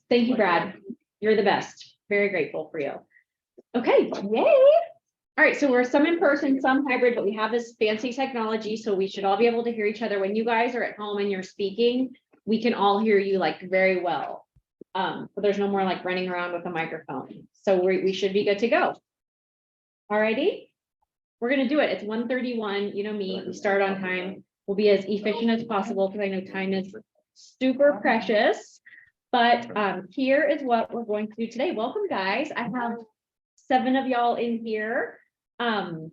Thank you, Brad. You're the best. Very grateful for you. Okay, yay. All right, so we're some in person, some hybrid, but we have this fancy technology, so we should all be able to hear each other. When you guys are at home and you're speaking, we can all hear you like very well. But there's no more like running around with a microphone. So we should be good to go. All righty. We're gonna do it. It's 1:31. You know me, we start on time. We'll be as efficient as possible because I know time is super precious. But here is what we're going to do today. Welcome, guys. I have 7 of y'all in here. And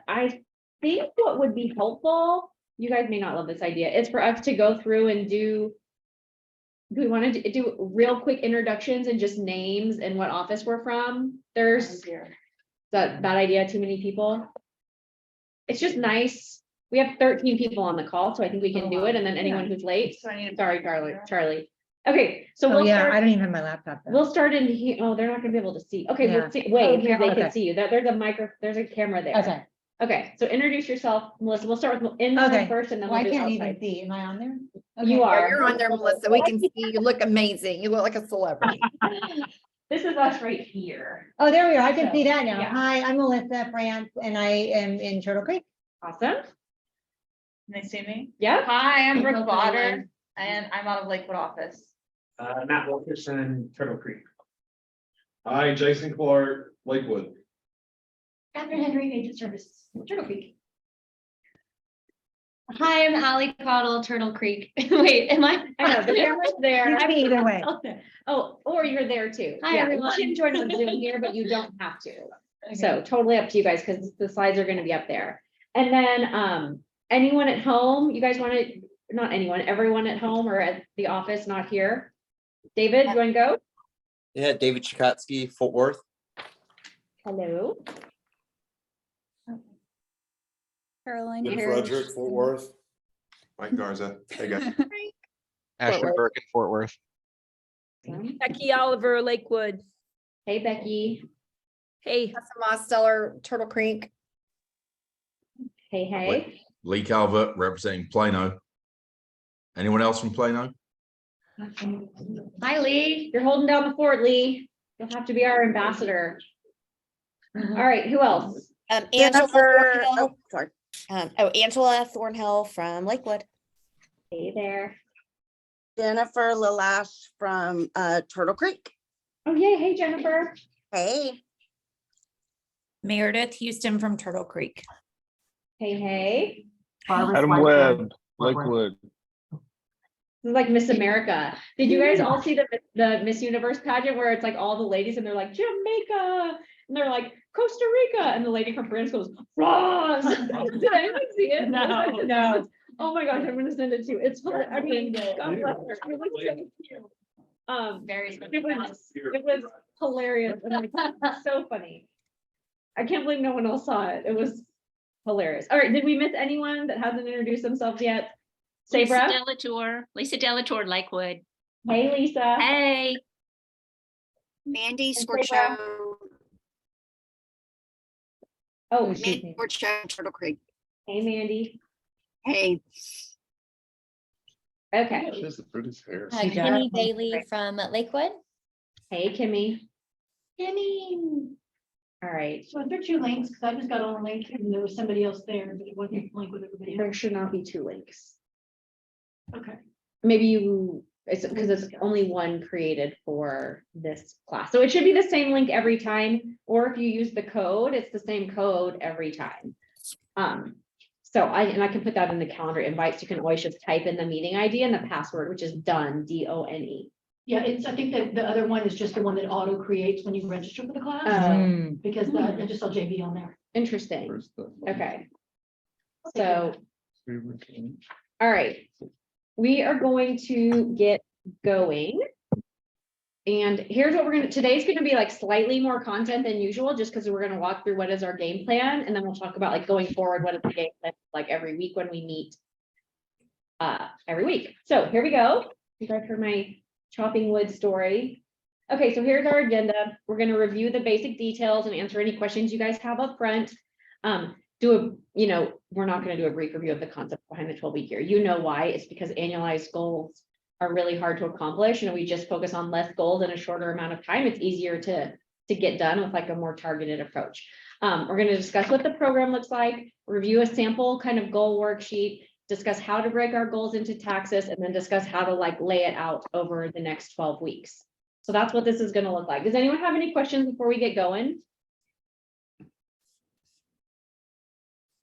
I think what would be helpful, you guys may not love this idea, is for us to go through and do we want to do real quick introductions and just names and what office we're from? There's that idea, too many people. It's just nice. We have 13 people on the call, so I think we can do it. And then anyone who's late. Sorry, Charlie. Okay, so we'll start. I don't even have my laptop. We'll start in here. Oh, they're not gonna be able to see. Okay, Yeah. we'll see. Wait, yeah, they okay. can see you. There's a camera there. Okay. Okay, so introduce yourself, Melissa. We'll start with inland Okay. first and then Well, we'll I do can't outside. even see. Am I on there? You Okay. are. You're on there, Melissa. We can see you look amazing. You look like a celebrity. This is us right here. Oh, there we are. I can So, see that now. yeah. Hi, I'm Melissa France and I am in Turtle Creek. Awesome. Nice to meet me. Yeah. Hi, I'm Brooke Welcome, Botter, Ellen. and I'm out of Lakewood office. Matt Wilkerson, Turtle Creek. Hi, Jason Clark, Lakewood. Catherine Henry, Agent Service, Turtle Creek. Hi, I'm Allie Cottle, Turtle Creek. Wait, am I? I know, the camera's there. You can be either way. Oh, or you're there too. Hi, Yeah, everyone. you can join on Zoom here, but you don't have to. So totally up to you guys, because the slides are gonna be up there. And then, anyone at home, you guys wanna, not anyone, everyone at home or at the office, not here? David, you wanna go? Yeah, David Chikatsky, Fort Worth. Hello. Caroline Ben Parrish. Frederick, Fort Worth. Mike Garza. Hey, guys. Ashley Worth. Burke in Fort Worth. Becky Oliver, Lakewood. Hey, Becky. Hey, Mosteller, Turtle Creek. Hey. Lee Calvert representing Plano. Anyone else from Plano? Hi, Lee. You're holding down the fort, Lee. You'll have to be our ambassador. All right, who else? Angela Jennifer- Thornhill. Sorry. Angela Thornhill from Lakewood. Hey there. Jennifer Lilash from Turtle Creek. Oh, yay. Hey, Jennifer. Hey. Meredith Houston from Turtle Creek. Hey. Adam Webb, Lakewood. This is like Miss America. Did you guys all see the Miss Universe pageant where it's like all the ladies and they're like Jamaica and they're like Costa Rica and the lady from France goes France. Did anyone see it? No. Oh my gosh, I'm gonna send it to you. It's fun. I mean, God bless her. It was so cute. Very It was hilarious and like so funny. I can't believe no one else saw it. It was hilarious. All right, did we miss anyone that hasn't introduced themselves yet? Sabra. Lisa Delatour, Lakewood. Hey, Lisa. Hey. Mandy And Scorcho. Oh, Mandy Scorcho, Turtle Creek. hey, Mandy. Hey. Okay. She has the prettiest hair. She does. Kimmy Bailey from Lakewood. Hey, Kimmy. Kimmy. All right. So are there 2 links? Because I just got on a link and there was somebody else there, but it wasn't link with everybody. There should not be 2 links. Okay. Maybe it's because it's only one created for this class. So it should be the same link every time, or if you use the code, it's the same code every time. So I can put that in the calendar invites. You can always just type in the meeting ID and the password, which is done, DONE. Yeah, I think that the other one is just the one that auto creates when you register for the class, Mm. because I just saw JB on there. Interesting. Where's the- Okay. So, all right. We are going to get going. And here's what today's gonna be like slightly more content than usual, just because we're gonna walk through what is our game plan, and then we'll talk about like going forward, what is the game plan like every week when we meet every week. So here we go. You guys heard my chopping wood story. Okay, so here's our agenda. We're gonna review the basic details and answer any questions you guys have up front. We're not gonna do a brief review of the concept behind the 12-week year. You know why? It's because annualized goals are really hard to accomplish, and we just focus on less goals in a shorter amount of time, it's easier to get done with like a more targeted approach. We're going to discuss what the program looks like, review a sample kind of goal worksheet, discuss how to break our goals into taxes, and then discuss how to like lay it out over the next 12 weeks. So that's what this is going to look like. Does anyone have any questions before we get going?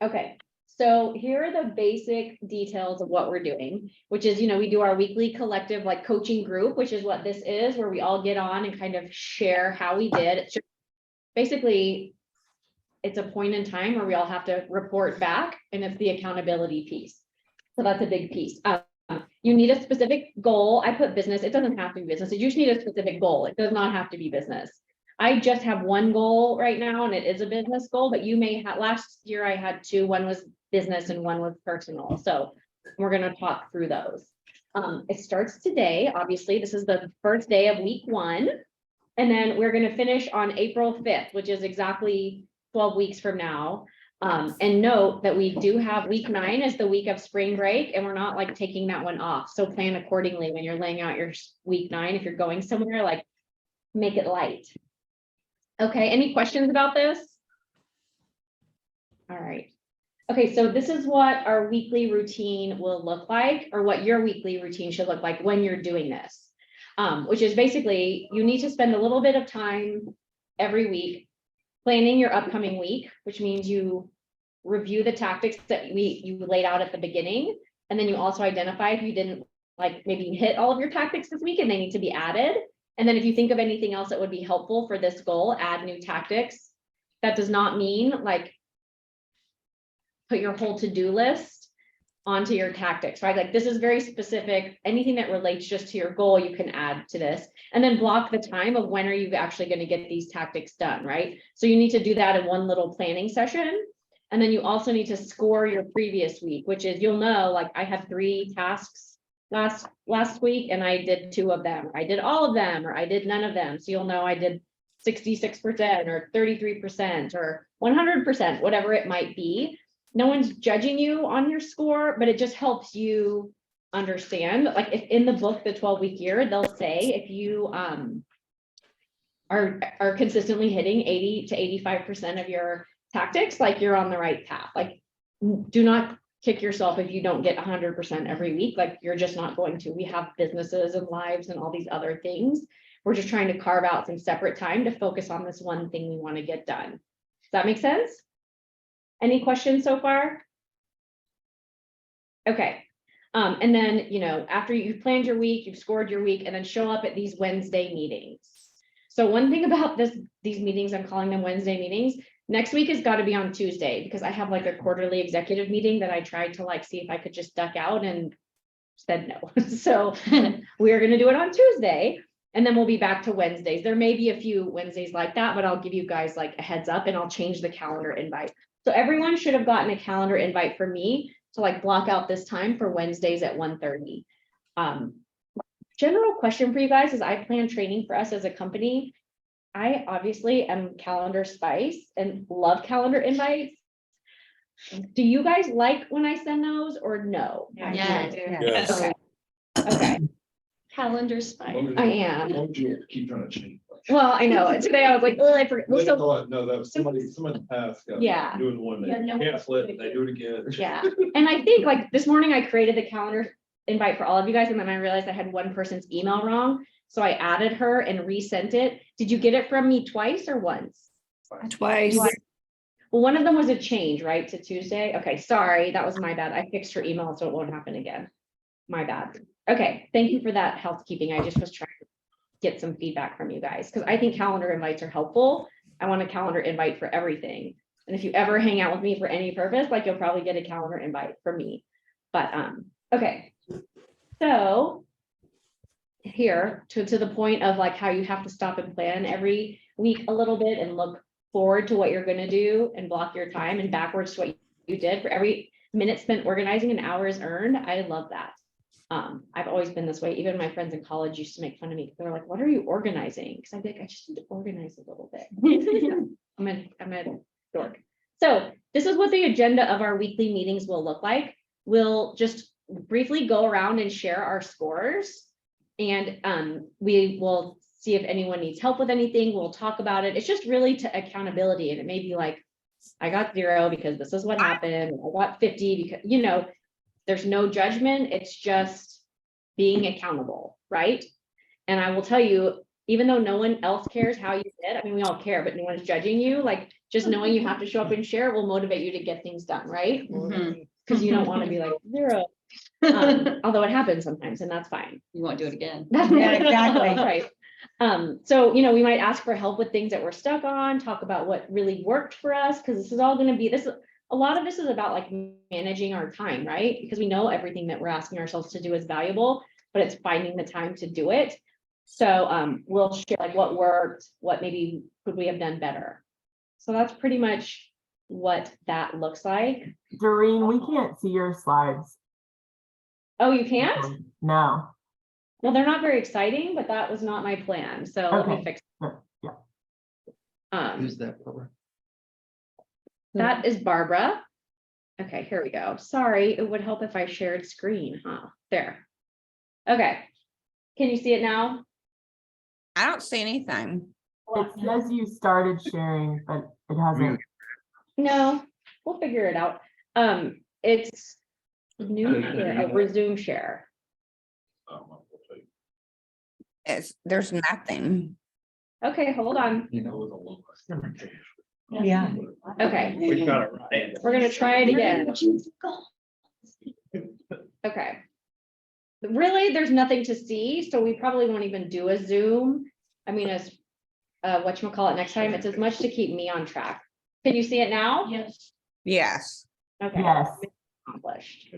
Okay, so here are the basic details of what we're doing, which is, we do our weekly collective like coaching group, which is what this is, where we all get on and kind of share how we did. It's just, basically, it's a point in time where we all have to report back, and it's the accountability piece. So that's a big piece. You need a specific goal. I put business. It doesn't have to be business. You just need a specific goal. It does not have to be business. I just have one goal right now, and it is a business goal, but you may have, last year I had two, one was business and one was personal. So we're going to talk through those. It starts today. Obviously, this is the first day of week 1. And then we're going to finish on April 5th, which is exactly 12 weeks from now. And note that we do have week 9 as the week of spring break, and we're not like taking that one off. So plan accordingly when you're laying out your week 9. If you're going somewhere, like make it light. Okay, any questions about this? All right. Okay, so this is what our weekly routine will look like, or what your weekly routine should look like when you're doing this. Which is basically, you need to spend a little bit of time every week planning your upcoming week, which means you review the tactics that you laid out at the beginning. And then you also identify if you didn't like maybe hit all of your tactics this week and they need to be added. And then if you think of anything else that would be helpful for this goal, add new tactics. That does not mean like put your whole to-do list onto your tactics, right? Like this is very specific. Anything that relates just to your goal, you can add to this, and then block the time of when are you actually going to get these tactics done, right? So you need to do that in one little planning session. And then you also need to score your previous week, which is, you'll know, like I had 3 tasks last week and I did 2 of them. I did all of them, or I did none of them. So you'll know I did 66% or 33% or 100%, whatever it might be. No one's judging you on your score, but it just helps you understand. Like if in the book, the 12-week year, they'll say if you are consistently hitting 80 to 85% of your tactics, like you're on the right path. Like do not kick yourself if you don't get 100% every week. Like you're just not going to. We have businesses and lives and all these other things. We're just trying to carve out some separate time to focus on this one thing we want to get done. Does that make sense? Any questions so far? Okay. And then, after you've planned your week, you've scored your week, and then show up at these Wednesday meetings. So one thing about these meetings, I'm calling them Wednesday meetings. Next week has got to be on Tuesday, because I have like a quarterly executive meeting that I tried to like see if I could just duck out and said no. So we're going to do it on Tuesday, and then we'll be back to Wednesdays. There may be a few Wednesdays like that, but I'll give you guys like a heads up, and I'll change the calendar invite. So everyone should have gotten a calendar invite from me to like block out this time for Wednesdays at 1:30. General question for you guys is, I plan training for us as a company. I obviously am calendar spice and love calendar invites. Do you guys like when I send those or no? Yes. Yes. Okay. Okay. Calendar spy. I am. Why would you keep trying to change? Well, I know. Today I was like, oh, I forgot. Well, so, No, that was somebody passed. Yeah. Doing one, they Yeah, no. cancel it, they do it again. yeah. And I think like this morning I created the calendar invite for all of you guys, and then I realized I had one person's email wrong. So I added her and resent it. Did you get it from me twice or once? Twice. Well, one of them was a change, right, to Tuesday? Okay, sorry, that was my bad. I fixed her email, so it won't happen again. My bad. Okay, thank you for that housekeeping. I just was trying to get some feedback from you guys, because I think calendar invites are helpful. I want a calendar invite for everything. And if you ever hang out with me for any purpose, like you'll probably get a calendar invite from me. But okay. So here to the point of like how you have to stop and plan every week a little bit and look forward to what you're going to do and block your time, and backwards to what you did. For every minute spent organizing, an hour is earned. I love that. I've always been this way. Even my friends in college used to make fun of me. They were like, what are you organizing? Because I'd be like, I just need to organize a little bit. I'm a dork. So this is what the agenda of our weekly meetings will look like. We'll just briefly go around and share our scores. And we will see if anyone needs help with anything. We'll talk about it. It's just really to accountability. And it may be like, I got 0 because this is what happened. I got 50 because, you know, there's no judgment. It's just being accountable, right? And I will tell you, even though no one else cares how you did, I mean, we all care, but no one's judging you. Like, just knowing you have to show up and share will motivate you to get things done, right? Because you don't want to be like 0. Although it happens sometimes, and that's fine. You won't do it again. Yeah, exactly. Right. So, you know, we might ask for help with things that we're stuck on, talk about what really worked for us, because this is all going to be a lot of this is about like managing our time, right? Because we know everything that we're asking ourselves to do is valuable, but it's finding the time to do it. So we'll share like what worked, what maybe could we have done better. So that's pretty much what that looks like. Doreen, we can't see your slides. Oh, you can't? No. Well, they're not very exciting, but that was not my plan. So let me Okay. fix. Yeah. Who's that? Barbara? That is Barbara. Okay, here we go. Sorry, it would help if I shared screen, huh? There. Okay. Can you see it now? I don't see anything. It says you started sharing, but it hasn't. No, we'll figure it out. It's new share, resume share. There's nothing. Okay, hold on. Yeah. Okay, We got it right. we're gonna try it again. Okay. Really, there's nothing to see, so we probably won't even do a Zoom. I mean, as whatchamacallit next time, it's as much to keep me on track. Can you see it now? Yes. Yes. Okay. Yes. Accomplished.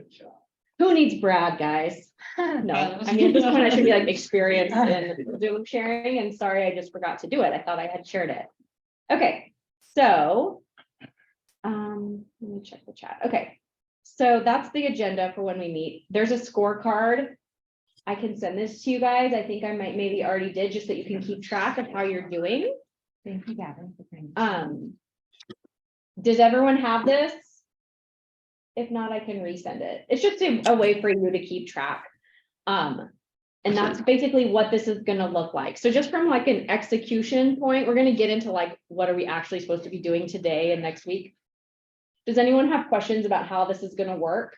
Who needs Brad, guys? No, I mean, at this point, I should be like experienced in Zoom sharing, and sorry, I just forgot to do it. I thought I had shared it. Okay, so let me check the chat. Okay, so that's the agenda for when we meet. There's a scorecard. I can send this to you guys. I think I might maybe already did, just so you can keep track of how you're doing. Thank you, Gavin. Does everyone have this? If not, I can resend it. It's just a way for you to keep track. And that's basically what this is gonna look like. So just from like an execution point, we're gonna get into like, what are we actually supposed to be doing today and next week? Does anyone have questions about how this is gonna work?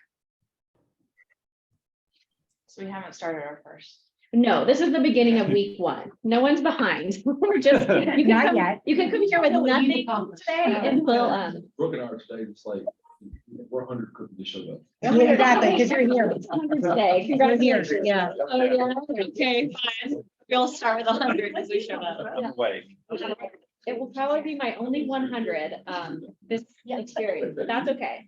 So we haven't started our first. No, this is the beginning of week 1. No one's behind. We're just, you can Not come, yet. you can come here with What you've nothing accomplished. today and we'll, Brooke and I are staying, it's like, we're 100 couldn't be showed up. Yeah, exactly, because you're here. Today, congratulations. Yeah. Oh, yeah, okay, fine. We'll start with 100 because we showed up. Wait. It will probably be my only 100, this experience, but that's okay.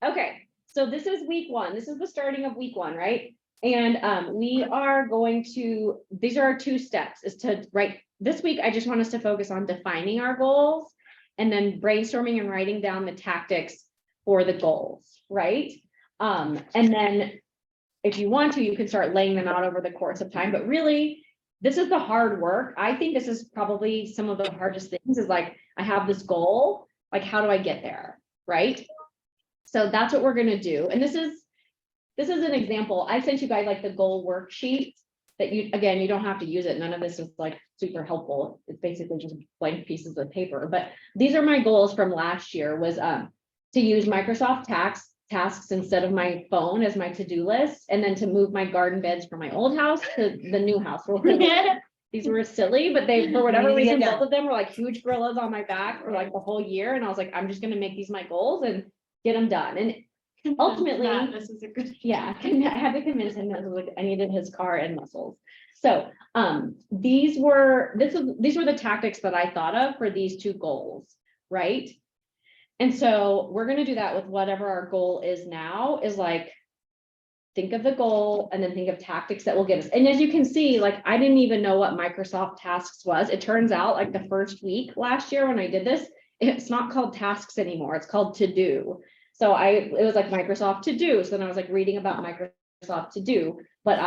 Okay, so this is week 1. This is the starting of week 1, right? And we are going to, these are our 2 steps, is to write, this week, I just want us to focus on defining our goals and then brainstorming and writing down the tactics for the goals, right? And then if you want to, you can start laying them out over the course of time, but really, this is the hard work. I think this is probably some of the hardest things is like, I have this goal, like, how do I get there, right? So that's what we're gonna do. And this is an example. I sent you guys like the goal worksheet that you, again, you don't have to use it. None of this is like super helpful. It's basically just blank pieces of paper, but these are my goals from last year was to use Microsoft tasks instead of my phone as my to-do list, and then to move my garden beds from my old house to the new house. These were silly, but they, for whatever reason, both of them were like huge gorillas on my back for like the whole year. And I was like, I'm just gonna make these my goals and get them done. And ultimately, This is a good. yeah, I had to convince him that like I needed his car and muscles. So these were the tactics that I thought of for these 2 goals, right? And so we're gonna do that with whatever our goal is now, is like, think of the goal and then think of tactics that will get us. And as you can see, like, I didn't even know what Microsoft Tasks was. It turns out like the first week last year when I did this, it's not called tasks anymore. It's called to do. So it was like Microsoft to do. So then I was like reading about Microsoft to do, but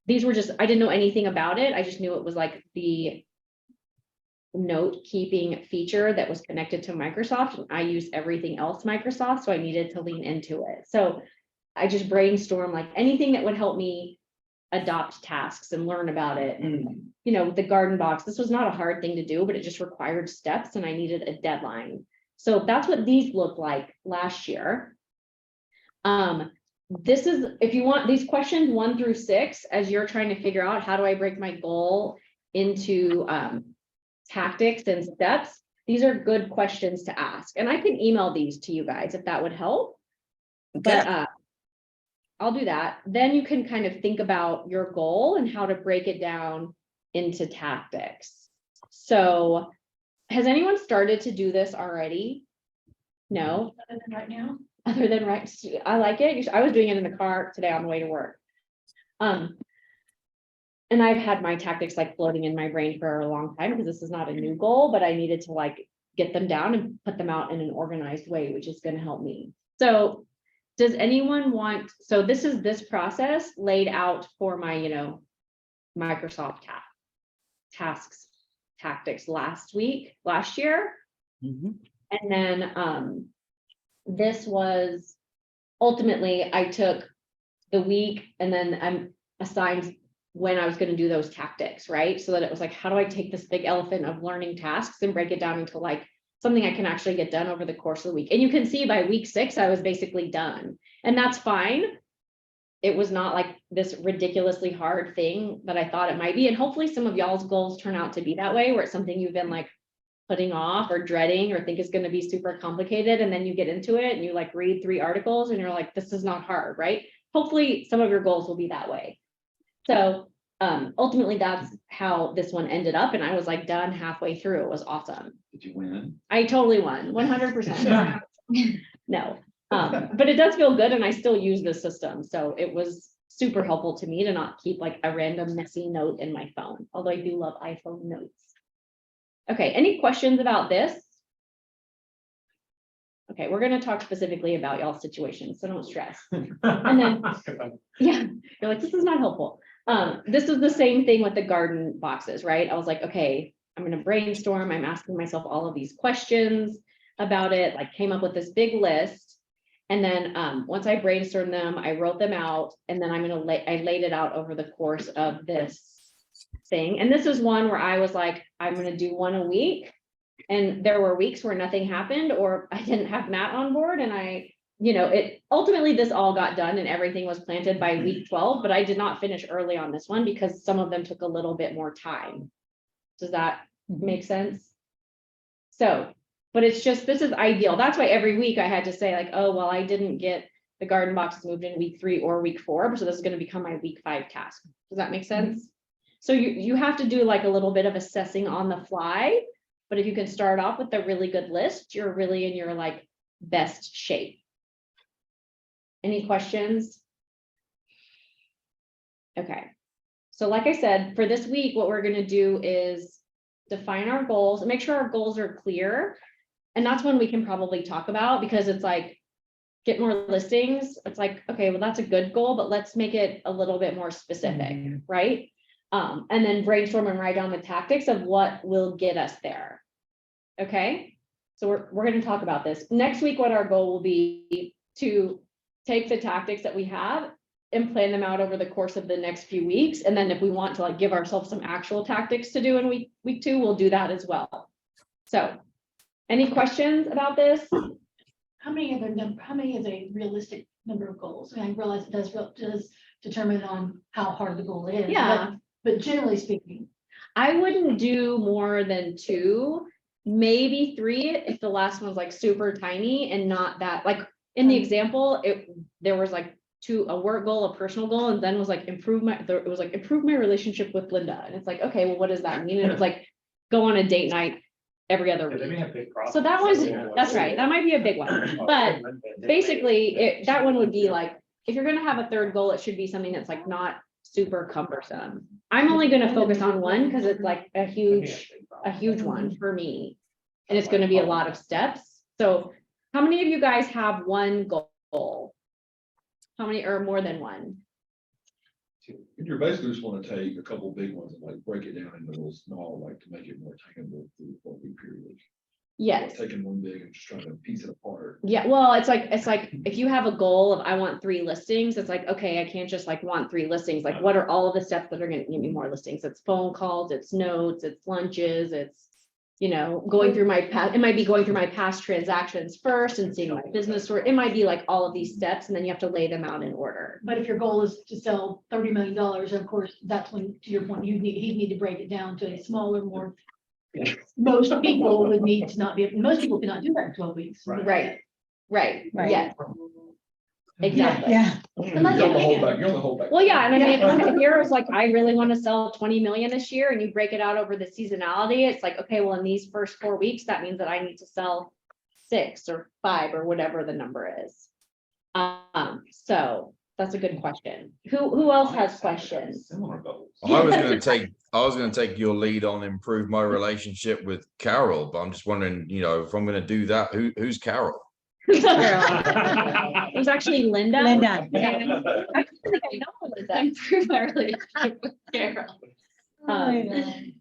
these were just, I didn't know anything about it. I just knew it was like the note keeping feature that was connected to Microsoft. And I use everything else Microsoft, so I needed to lean into it. So I just brainstorm like anything that would help me adopt tasks and learn about it. And, you know, the garden box, this was not a hard thing to do, but it just required steps and I needed a deadline. So that's what these looked like last year. This is, if you want these questions 1 through 6, as you're trying to figure out how do I break my goal into tactics and steps, these are good questions to ask. And I can email these to you guys if that would help. But I'll do that. Then you can kind of think about your goal and how to break it down into tactics. So has anyone started to do this already? No, Other than right now. other than right, I like it. I was doing it in the car today on the way to work. And I've had my tactics like floating in my brain for a long time because this is not a new goal, but I needed to like get them down and put them out in an organized way, which is going to help me. So does anyone want, so this is this process laid out for my, you know, Microsoft tasks, tactics last year. And then this was ultimately, I took the week and then I'm assigned when I was going to do those tactics, right? So that it was like, how do I take this big elephant of learning tasks and break it down into like something I can actually get done over the course of the week. And you can see by week 6, I was basically done, and that's fine. It was not like this ridiculously hard thing that I thought it might be. And hopefully some of y'all's goals turn out to be that way, where it's something you've been like putting off or dreading or think is going to be super complicated. And then you get into it and you like read 3 articles and you're like, this is not hard, right? Hopefully some of your goals will be that way. So ultimately that's how this one ended up. And I was like done halfway through. It was awesome. Did you win? I totally won 100%. No, but it does feel good. And I still use this system. So it was super helpful to me to not keep like a random messy note in my phone. Although I do love iPhone notes. Okay, any questions about this? Okay, we're going to talk specifically about y'all's situation, so don't stress. And then, yeah, you're like, this is not helpful. This is the same thing with the garden boxes, right? I was like, okay, I'm going to brainstorm. I'm asking myself all of these questions about it, like came up with this big list. And then once I brainstormed them, I wrote them out, and then I laid it out over the course of this thing. And this is one where I was like, I'm going to do one a week. And there were weeks where nothing happened, or I didn't have Matt on board. And I, you know, it ultimately this all got done and everything was planted by week 12, but I did not finish early on this one because some of them took a little bit more time. Does that make sense? So, but it's just, this is ideal. That's why every week I had to say like, oh, well, I didn't get the garden boxes moved in week 3 or week 4. So this is going to become my week 5 task. Does that make sense? So you have to do like a little bit of assessing on the fly, but if you can start off with a really good list, you're really in your like best shape. Any questions? Okay. So like I said, for this week, what we're going to do is define our goals and make sure our goals are clear. And that's when we can probably talk about, because it's like, get more listings. It's like, okay, well, that's a good goal, but let's make it a little bit more specific, right? And then brainstorm and write down the tactics of what will get us there. Okay, so we're going to talk about this next week. What our goal will be to take the tactics that we have and plan them out over the course of the next few weeks. And then if we want to like give ourselves some actual tactics to do in week 2, we'll do that as well. So any questions about this? How many is a realistic number of goals? I mean, I realize it does determine on how hard the goal is. Yeah. But generally speaking, I wouldn't do more than 2, maybe 3 if the last one's like super tiny and not that, like in the example, there was like a work goal, a personal goal, and then was like improve my relationship with Linda. And it's like, okay, well, what does that mean? And it was like go on a date night every other week. So that was, that's right, that might be a big one. But basically that one would be like, if you're gonna have a 3rd goal, it should be something that's like not super cumbersome. I'm only going to focus on one because it's like a huge one for me. And it's going to be a lot of steps. So how many of you guys have one goal? How many or more than one? You're basically just want to take a couple of big ones and like break it down into little small, like to make it more attainable through the 4-week period. Yes. Taking one big and just trying to piece it apart. Yeah, well, it's like, if you have a goal of, I want 3 listings, it's like, okay, I can't just like want 3 listings, like, what are all of the steps that are gonna give me more listings? It's phone calls, it's notes, it's lunches, it's, you know, going through my past, it might be going through my past transactions first and seeing my business, or it might be like all of these steps, and then you have to lay them out in order. But if your goal is to sell $30 million, of course, that's when, to your point, he'd need to break it down to a smaller, more. Most people would need to not be, most people cannot do that in 12 weeks. Right, Right. yeah. Exactly. Yeah. You're on the hold back, you're on the hold back. Well, yeah, and I mean, if here is like, I really want to sell 20 million this year, and you break it out over the seasonality, it's like, okay, well, in these first 4 weeks, that means that I need to sell 6 or 5 or whatever the number is. So that's a good question. Who else has questions? Similar goals. I was gonna take your lead on improve my relationship with Carol, but I'm just wondering, you know, if I'm gonna do that, who's Carol? It was actually Linda. Linda. Yeah. I think I know Linda. Improve my relationship with Carol.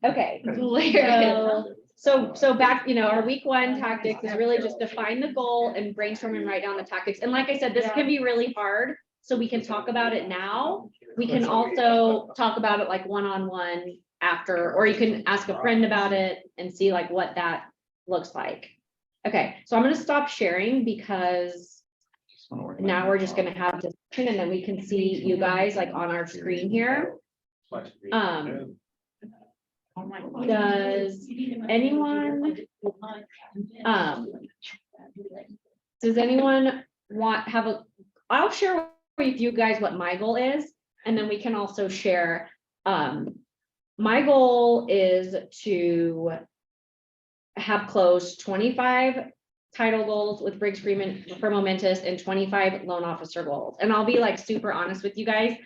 Okay. So back, you know, our week 1 tactics is really just define the goal and brainstorm and write down the tactics. And like I said, this can be really hard. So we can talk about it now. We can also talk about it like one-on-one after, or you can ask a friend about it and see like what that looks like. Okay, so I'm gonna stop sharing because now we're just gonna have discussion, and then we can see you guys like on our screen here. Does anyone I'll share with you guys what my goal is, and then we can also share. My goal is to have closed 25 title goals with Briggs Freeman for Momentous and 25 loan officer goals. And I'll be like super honest with you guys.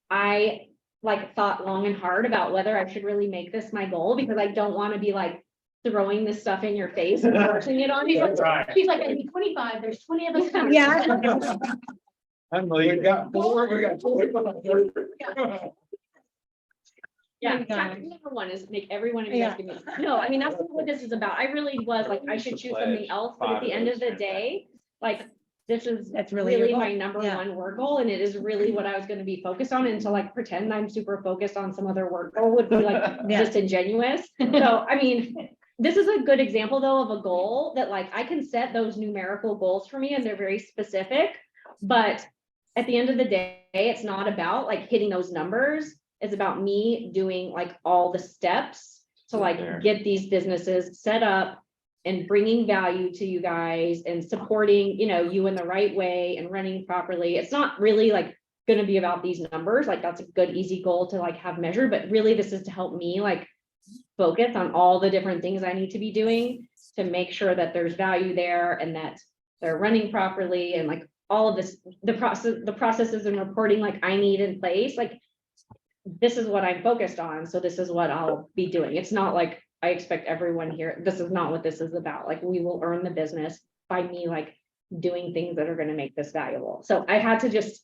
I like thought long and hard about whether I should really make this my goal, because I don't want to be like throwing this stuff in your face and forcing it on you. She's like, I need 25, there's 20 of us. coming. Yeah. We got 4, we got 4. Yeah, Oh my tactic number 1 is make everyone investing. No, I mean, that's what this is about. I really was like, I should choose something else, but at the end of the day, like, this is That's really your really goal. my number Yeah. 1 work goal, and it is really what I was gonna be focused on, and to like pretend I'm super focused on some other work goal would be like Yeah. disingenuous. So, I mean, this is a good example though of a goal that like I can set those numerical goals for me, and they're very specific, but at the end of the day, it's not about like hitting those numbers. It's about me doing like all the steps to like get these businesses set up and bringing value to you guys and supporting, you know, you in the right way and running properly. It's not really like going to be about these numbers. Like that's a good, easy goal to like have measured, but really this is to help me like focus on all the different things I need to be doing to make sure that there's value there and that they're running properly, and like all of this, the processes and reporting like I need in place. Like this is what I'm focused on. So this is what I'll be doing. It's not like I expect everyone here. This is not what this is about. Like we will earn the business by me like doing things that are going to make this valuable. So I had to just,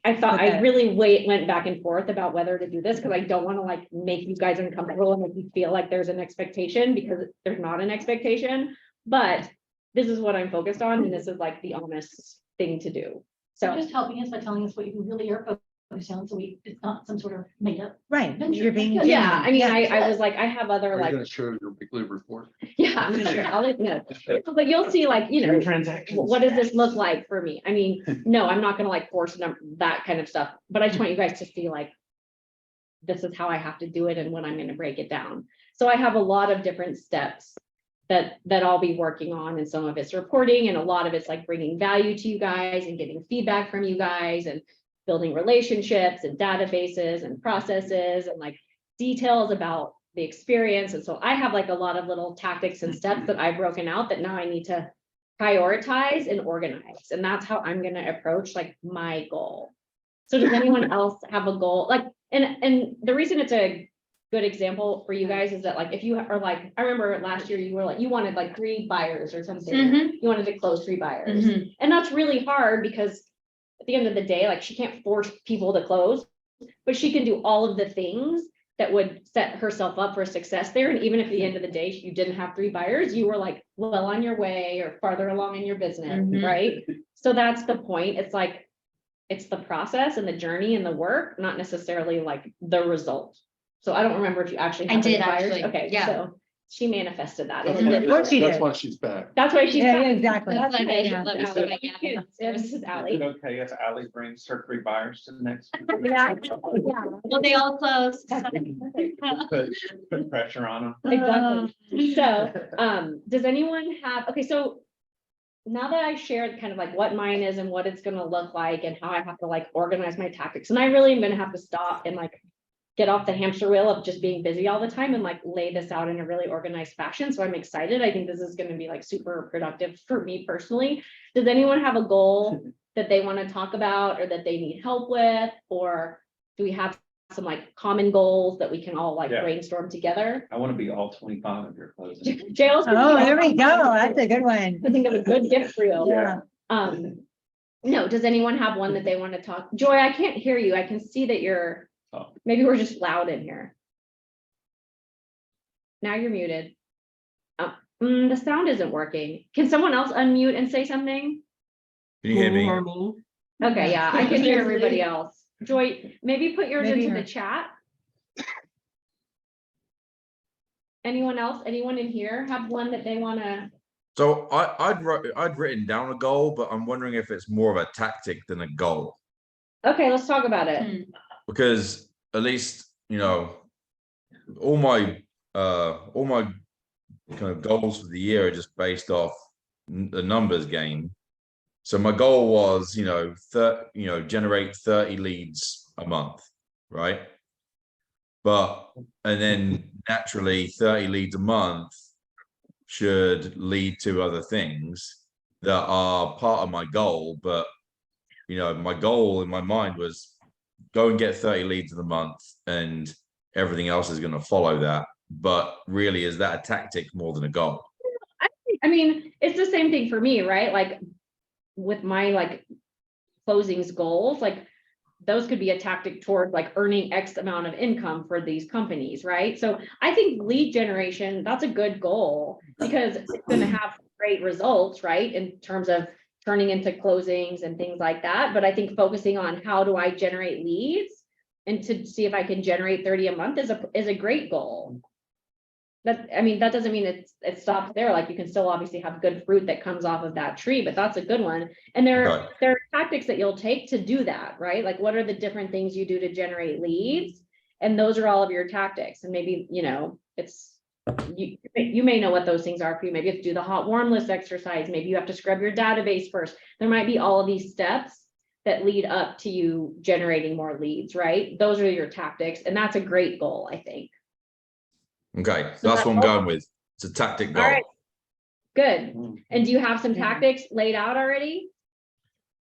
I thought I really went back and forth about whether to do this, because I don't want to like make you guys uncomfortable and make you feel like there's an expectation, because there's not an expectation, but this is what I'm focused on. And this is like the honest thing to do. So Just helping us by telling us what you really are focused on, so it's not some sort of made up. Right, you're being. yeah, I mean, genuine. I was like, I have other Are you like, gonna show your weekly report? yeah, I'm sure, I'll let you know. But you'll see like, you know, what does this look like for me? I mean, no, I'm not gonna like force that kind of stuff, but I just want you guys to see like, this is how I have to do it and when I'm gonna break it down. So I have a lot of different steps that I'll be working on, and some of it's reporting, and a lot of it's like bringing value to you guys and getting feedback from you guys and building relationships and databases and processes and like details about the experience. And so I have like a lot of little tactics and steps that I've broken out that now I need to prioritize and organize. And that's how I'm going to approach like my goal. So does anyone else have a goal? Like, and the reason it's a good example for you guys is that like, if you are like, I remember last year you were like, you wanted like 3 buyers or something. You wanted to close 3 buyers. And that's really hard, because at the end of the day, like she can't force people to close, but she can do all of the things that would set herself up for success there. And even if at the end of the day, you didn't have 3 buyers, you were like well on your way or farther along in your business, Mhm. right? So that's the point. It's like, it's the process and the journey and the work, not necessarily like the result. So I don't remember if you actually I had 3 did, buyers. actually, Okay, yeah. so she manifested that. a That's little why- bit. Of course she That's did. why she's back. That's why she's. Yeah, back. exactly. That's Yeah. okay. Yeah. Let Ally back in. Yeah, this is Is Ally. it okay if Ally brings her 3 buyers to the next? Yeah. Well, they all close. Put pressure on them. Exactly. So, does anyone have, okay, so now that I shared kind of like what mine is and what it's gonna look like and how I have to like organize my tactics, and I really am gonna have to stop and like get off the hamster wheel of just being busy all the time and like lay this out in a really organized fashion. So I'm excited. I think this is gonna be like super productive for me personally. Does anyone have a goal that they want to talk about or that they need help with? Or do we have some like common goals that we can all like Yeah. brainstorm together? I want to be all 25 of your closing. Jail's. Oh, there we go. That's a good one. I think that was a good gift for you. Yeah. No, does anyone have one that they want to talk? Joy, I can't hear you. I can see that you're, Oh. maybe we're just loud in here. Now you're muted. The sound isn't working. Can someone else unmute and say something? Can you hear me? me? Okay, yeah, I can hear everybody else. Joy, maybe put yours Maybe into her. the chat. Anyone else? Anyone in here have one that they wanna? So I'd written down a goal, but I'm wondering if it's more of a tactic than a goal. Okay, let's talk about it. Because at least, you know, all my kind of goals for the year are just based off the numbers game. So my goal was, generate 30 leads a month, right? And then naturally 30 leads a month should lead to other things that are part of my goal. But, my goal in my mind was go and get 30 leads in a month and everything else is going to follow that. But really, is that a tactic more than a goal? I mean, it's the same thing for me, right? Like with my like closings goals, like those could be a tactic toward like earning X amount of income for these companies, right? So I think lead generation, that's a good goal because it's going to have great results, right? In terms of turning into closings and things like that. But I think focusing on how do I generate leads and to see if I can generate 30 a month is a great goal. That doesn't mean it stops there. Like you can still obviously have good fruit that comes off of that tree, but that's a good one. And there are tactics that you'll take to do that, right? Like what are the different things you do to generate leads? And those are all of your tactics. And maybe, you may know what those things are for you. Maybe you have to do the hot warm list exercise. Maybe you have to scrub your database first. There might be all of these steps that lead up to you generating more leads, right? Those are your tactics. And that's a great goal, I think. Okay, that's what I'm going with. It's a tactic goal. All right. Good. And do you have some tactics laid out already?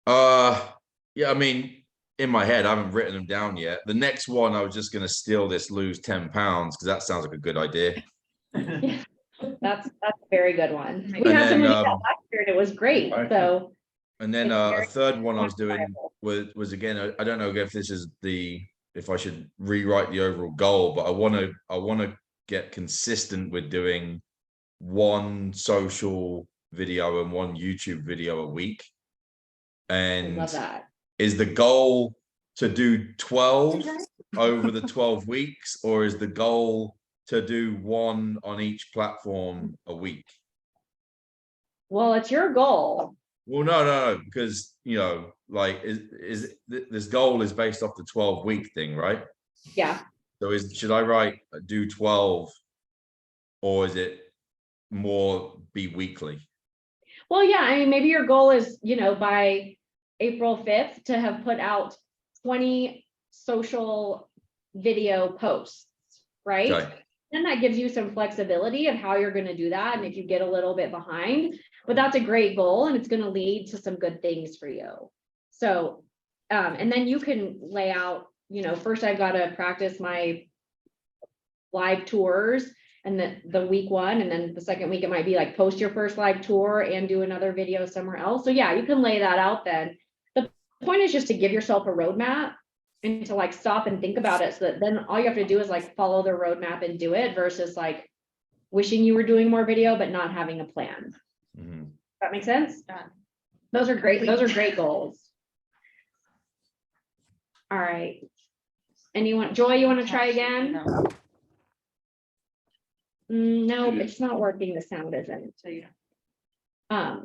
Yeah, in my head, I haven't written them down yet. The next one, I was just going to steal this, lose 10 pounds, because that sounds like a good idea. That's a very good one. We And had somebody then, that last year and it was great. So And then It's a very third one I was doing viable. was again, I don't know if this is if I should rewrite the overall goal, but I want to get consistent with doing one social video and one YouTube video a week. I And love that. is the goal to do 12 over the 12 weeks, or is the goal to do one on each platform a week? Well, it's your goal. Well, no, because this goal is based off the 12-week thing, right? Yeah. So should I write do 12, or is it more be weekly? Well, yeah, maybe your goal is, by April 5th to have put out 20 social video posts, right? Okay. Then that gives you some flexibility of how you're going to do that. And if you get a little bit behind, but that's a great goal and it's going to lead to some good things for you. So, and then you can lay out, first I've got to practice my live tours and the week one, and then the second week it might be like post your first live tour and do another video somewhere else. So yeah, you can lay that out then. The point is just to give yourself a roadmap and to like stop and think about it, so that then all you have to do is like follow the roadmap and do it versus like wishing you were doing more video, but not having a plan. Does Mhm. that make sense? Those are great goals. All right. Anyone, Joy, you want to try again? No, it's not working. The sound isn't. Let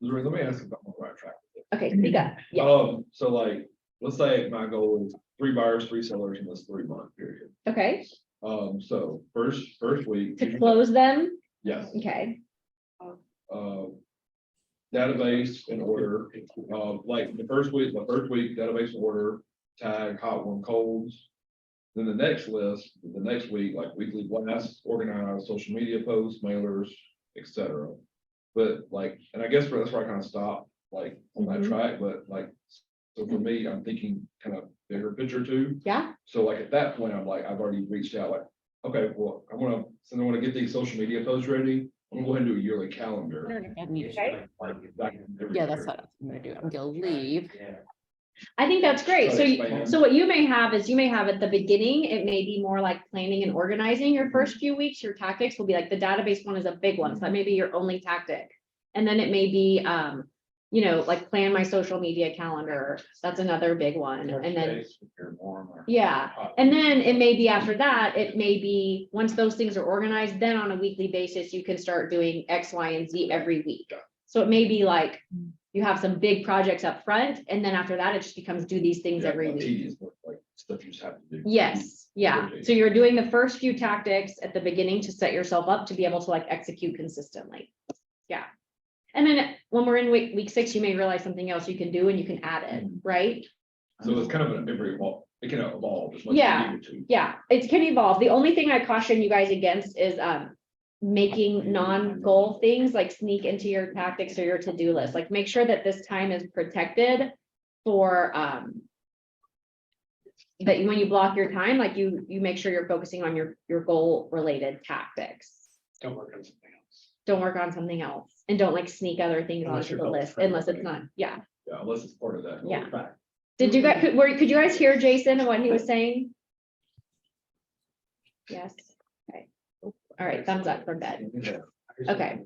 me ask about my right track. Okay, speak up. Yeah, So like, let's say my goal is 3 buyers, 3 sellers in this 3-month period. okay, So first week. to close them, Yes. okay, Database in order, like the first week, database in order, tag hot one colds. Then the next list, the next week, like weekly blasts, organized social media posts, mailers, etc. But like, and I guess that's where I kind of stopped, like on that Mhm. track, but like, so for me, I'm thinking kind of bigger picture too. yeah, So like at that point, I'm like, I've already reached out, like, okay, well, since I want to get these social media posts ready, I'm gonna go ahead and do a yearly calendar. okay. Yeah, that's what I'm gonna do. I'm gonna leave. I think that's great. Try So to you, expand. so what you may have is you may have at the beginning, it may be more like planning and organizing your first few weeks. Your tactics will be like the database one is a big one. So that may be your only tactic. And then it may be, you know, like plan my social media calendar. That's another big one. And then, yeah. And then it may be after that, it may be, once those things are organized, then on a weekly basis, you can start doing X, Y, and Z every week. So it may be like, you have some big projects up front, and then after that, it just becomes do these things every week. Tedious, but like stuff you just have to do. Yes, yeah. So you're doing the first few tactics at the beginning to set yourself up to be able to like execute consistently. Yeah. And then when we're in week 6, you may realize something else you can do and you can add it, right? So it's kind of an every evolve, it can evolve as much as Yeah. you need it to. Yeah, it can evolve. The only thing I caution you guys against is making non-goal things like sneak into your tactics or your to-do list. Like make sure that this time is protected for that when you block your time, like you make sure you're focusing on your goal related tactics. Don't work on something else. Don't work on something else and don't like sneak other things Unless onto your the goal is list for unless it's everybody. not, yeah. Yeah, unless it's part of that. goal Yeah. track. Did you guys, could you guys hear Jason and what he was saying? Yes, okay. All right, thumbs up from Ben. Okay.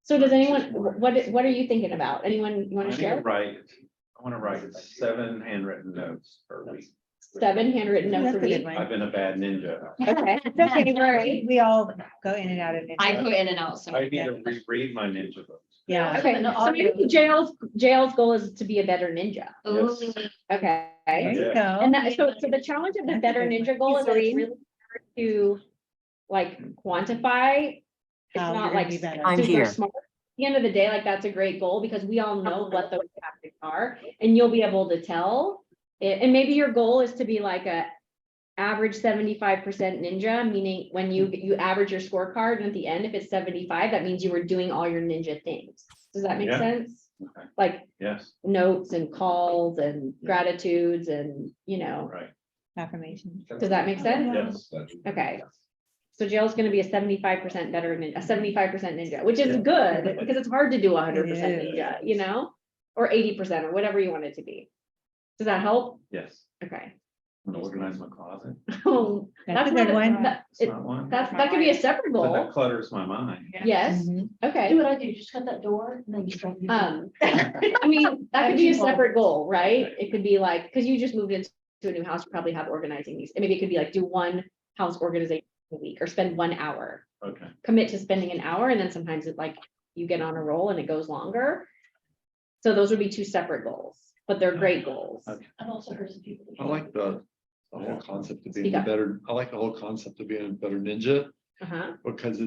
So does anyone, what are you thinking about? Anyone you want to share? I want to write 7 handwritten notes per week. 7 handwritten notes a That's a good week. one. I've been a bad ninja. Okay, it's okay, we're all right. We all go in and out of it. I go in and out. So I need to reread my ninja books. Yeah. Okay, so maybe jail's goal is to be a better ninja. Yes. Okay. There you go. And that, so the challenge of the That's a better good ninja goal is that it's Sorry. really hard to like quantify. It's How not you're like gonna be better. super smart. At the end of the day, like that's a great goal because we all know what those tactics are and you'll be able to tell. And maybe your goal is to be like a average 75% ninja, meaning when you average your scorecard and at the end, if it's 75, that means you were doing all your ninja things. Does that make Yeah. sense? Okay. Like Yes, notes and calls and gratitudes and, you know, right. Affirmation. does that make sense? Yes. Okay. So Jail's gonna be a 75% better, a 75% ninja, which is Yeah. good because it's hard to do 100% It is. ninja, you know? Or 80% or whatever you want it to be. Does that help? Yes. Okay. I'm gonna organize my closet. Oh, That's a not good one. It's not one. That could be a separate But that goal. clutters my mind. Yes, Mhm. Do okay. what I do, just cut that door and then you start. I mean, that could be a separate goal, right? It could be like, because you just moved into a new house, you probably have organizing these. And maybe it could be like do one house organization a week or spend 1 hour. Okay. Commit to spending an hour and then sometimes it's like you get on a roll and it goes longer. So those would be 2 separate goals, but they're great goals. Okay. I've also heard some people. I like the whole concept of Speak being a up. better, I like the whole concept of being a better ninja Uh-huh, because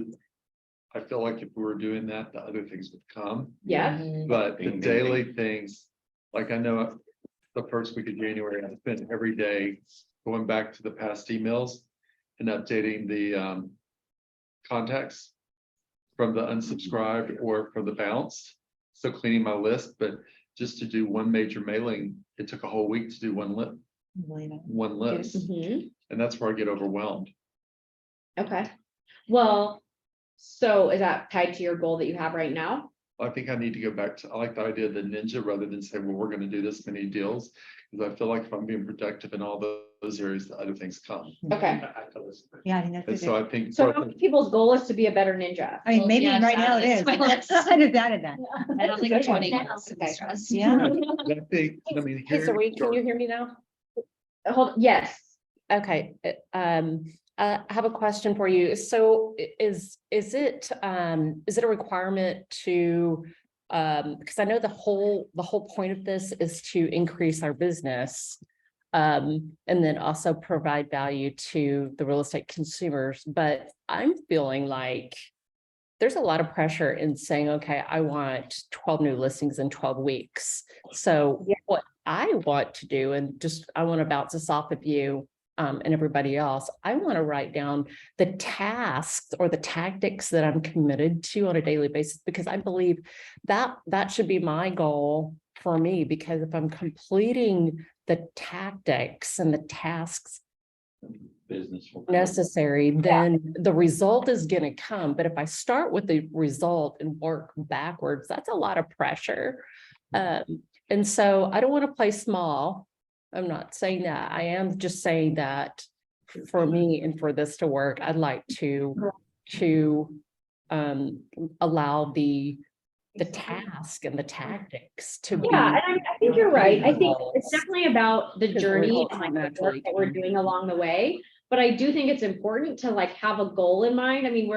I feel like if we were doing that, the other things would come. yeah, But Ding, the ding, daily things, like I know the first week of January, I spent every day going back to the past emails and updating the contacts from the unsubscribed or from the bounced. So cleaning my list, but just to do one major mailing, it took a whole week to do one list. mhm, And that's where I get overwhelmed. okay. Well, so is that tied to your goal that you have right now? I think I need to go back to, I like the idea of the ninja rather than say, well, we're gonna do this many deals. Because I feel like if I'm being productive in all those areas, the other things come. Okay, Yeah, I think that's And a so good. I think. so people's goal is to be a better ninja. I mean, maybe Yes, right now it that is. is my list. I just added that. I don't think Good there's one. anyone else to be Okay. stressed. Yeah. I think, I mean. Hey, so here- can you hear me now? Hold, yes, Okay, I have a question for you. So is it a requirement to, because I know the whole point of this is to increase our business. And then also provide value to the real estate consumers, but I'm feeling like there's a lot of pressure in saying, okay, I want 12 new listings in 12 weeks. So what I want to do, and just, I want to bounce this off of you and everybody else, I want to write down the tasks or the tactics that I'm committed to on a daily basis, because I believe that that should be my goal for me, because if I'm completing the tactics and the tasks Business. will- necessary, then the result is going to come. But if I start with the result and work backwards, that's a lot of pressure. And so I don't want to play small. I'm not saying that. I am just saying that for me and for this to work, I'd like to allow the task and the tactics to be. yeah, and I think you're right. I think it's definitely about the Because journey results and like will the naturally work that we're come. doing along the way. But I do think it's important to like have a goal in mind. I mean,